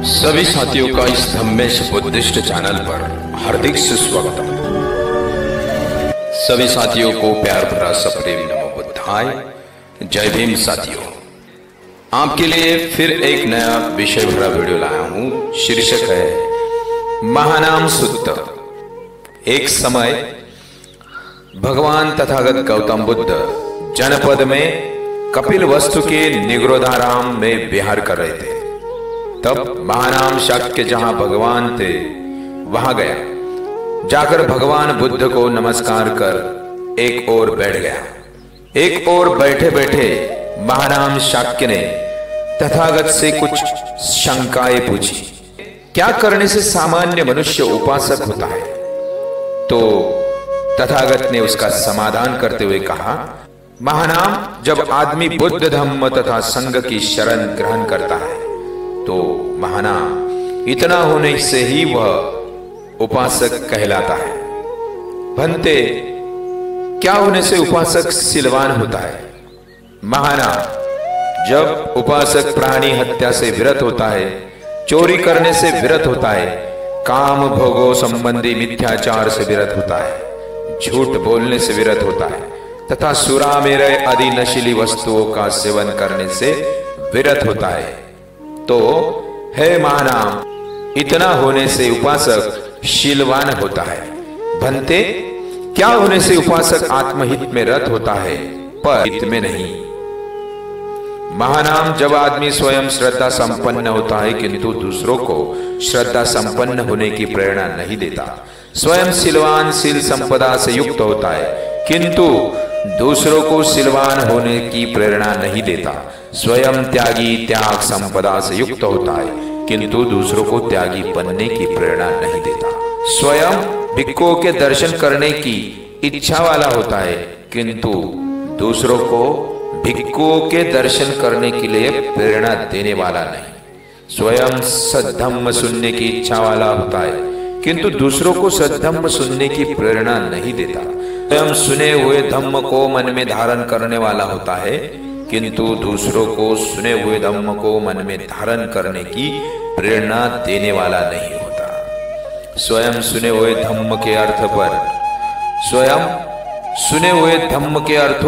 सभी साथियों का इस धम्मेश बुद्धिस्ट चैनल पर हार्दिक सुस्वागतम। सभी साथियों को प्यार भरा सप्रेम नमो बुद्धाय। जय भीम साथियों, आपके लिए फिर एक नया विषय भरा वीडियो लाया हूं। शीर्षक है महानाम सूत्र। एक समय भगवान तथागत गौतम बुद्ध जनपद में कपिलवस्तु के निगरोधाराम में विहार कर रहे थे। तब महानाम शाक्य जहां भगवान थे वहां गया। जाकर भगवान बुद्ध को नमस्कार कर एक ओर बैठ गया। एक ओर बैठे बैठे महानाम शाक्य ने तथागत से कुछ शंकाएं पूछी। क्या करने से सामान्य मनुष्य उपासक होता है? तो तथागत ने उसका समाधान करते हुए कहा, महानाम, जब आदमी बुद्ध धम्म तथा संघ की शरण ग्रहण करता है तो महानाम इतना होने से ही वह उपासक कहलाता है। भंते, क्या होने से उपासक सिलवान होता है? महानाम, जब उपासक प्राणी हत्या से विरत होता है, चोरी करने से विरत होता है, काम भोगों संबंधी मिथ्याचार से विरत होता है, झूठ बोलने से विरत होता है तथा सुरा मेरय आदि नशीली वस्तुओं का सेवन करने से विरत होता है, तो हे महानाम, इतना होने से उपासक शीलवान होता है। भंते, क्या होने से उपासक आत्महित में रत होता है पर हित में नहीं? महानाम, जब आदमी स्वयं श्रद्धा संपन्न होता है किंतु दूसरों को श्रद्धा संपन्न होने की प्रेरणा नहीं देता। स्वयं सिलवान शील संपदा से युक्त होता है किंतु दूसरों को सिलवान होने की प्रेरणा नहीं देता। स्वयं त्यागी त्याग संपदा से युक्त होता है किंतु दूसरों को त्यागी बनने की प्रेरणा नहीं देता। स्वयं भिक्षुओं के दर्शन करने की इच्छा वाला होता है किंतु दूसरों को भिक्षुओं के दर्शन करने के लिए प्रेरणा देने वाला नहीं। स्वयं सद्धम्म सुनने की इच्छा वाला होता है किंतु दूसरों को सद्धम्म सुनने की प्रेरणा नहीं देता। स्वयं सुने हुए धम्म को मन में धारण करने वाला होता है किंतु दूसरों को सुने हुए धम्म को मन में धारण करने की प्रेरणा देने वाला नहीं होता। स्वयं सुने हुए धम्म के अर्थों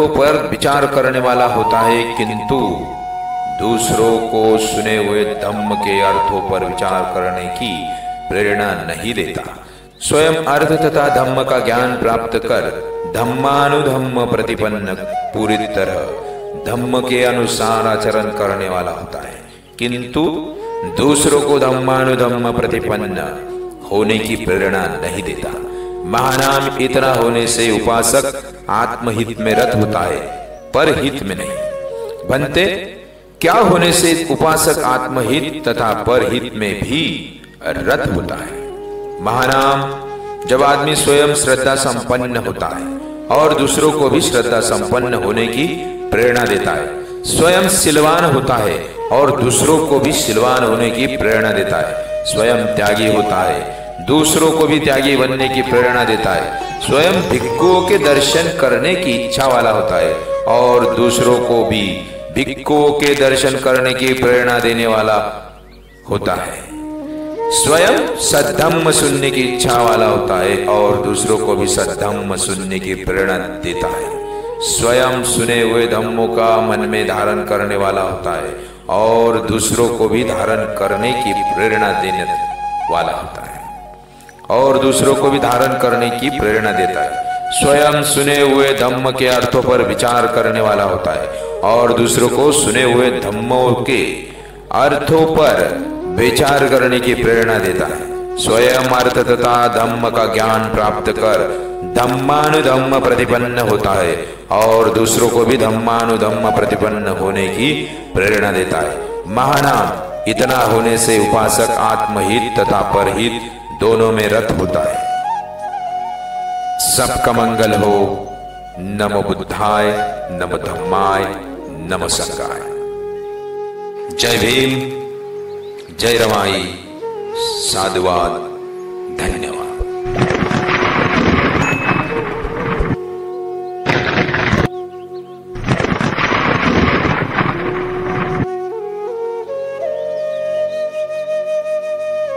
पर विचार करने वाला होता है किंतु दूसरों को सुने हुए धम्म के अर्थों पर विचार करने की प्रेरणा नहीं देता। स्वयं अर्थ तथा धम्म का ज्ञान प्राप्त कर धम्मानुधम्म प्रतिपन्न पूरी तरह धम्म के अनुसार आचरण करने वाला होता है किंतु दूसरों को धम्मानुधम्म प्रतिपन्न होने की प्रेरणा नहीं देता। महानाम, इतना होने से उपासक आत्महित में रत होता है पर हित में नहीं। भंते, क्या होने से उपासक आत्महित तथा परहित में भी रत होता है? महानाम, जब आदमी स्वयं श्रद्धा संपन्न होता है और दूसरों को भी श्रद्धा संपन्न होने की प्रेरणा देता है, स्वयं सिलवान होता है और दूसरों को भी सिलवान होने की प्रेरणा देता है, स्वयं त्यागी होता है, दूसरों को भी त्यागी बनने की प्रेरणा देता है, स्वयं भिक्षुओं के दर्शन करने की इच्छा वाला होता है और दूसरों को भी भिक्षुओं के दर्शन करने की प्रेरणा देने वाला होता है, स्वयं सद्धम्म सुनने की इच्छा वाला होता है और दूसरों को भी सद्धम्म सुनने की प्रेरणा देता है, स्वयं सुने हुए धम्मों का मन में धारण करने वाला होता है और दूसरों को भी धारण करने की प्रेरणा देने वाला होता है और दूसरों को भी धारण करने की प्रेरणा देता है। स्वयं सुने हुए धम्म के अर्थों पर विचार करने वाला होता है और दूसरों को सुने हुए धम्मों के अर्थों पर विचार करने की प्रेरणा देता है। स्वयं अर्थ तथा धम्म का ज्ञान प्राप्त कर धम्मानुधम्म प्रतिपन्न होता है और दूसरों को भी धम्मानुधम्म प्रतिपन्न होने की प्रेरणा देता है। महानाम, इतना होने से उपासक आत्महित तथा परहित दोनों में रत होता है। सबका मंगल हो। नमो बुद्धाय, नमो धम्माय, नमो संघाय। जय भीम, जय रमाई, साधुवाद।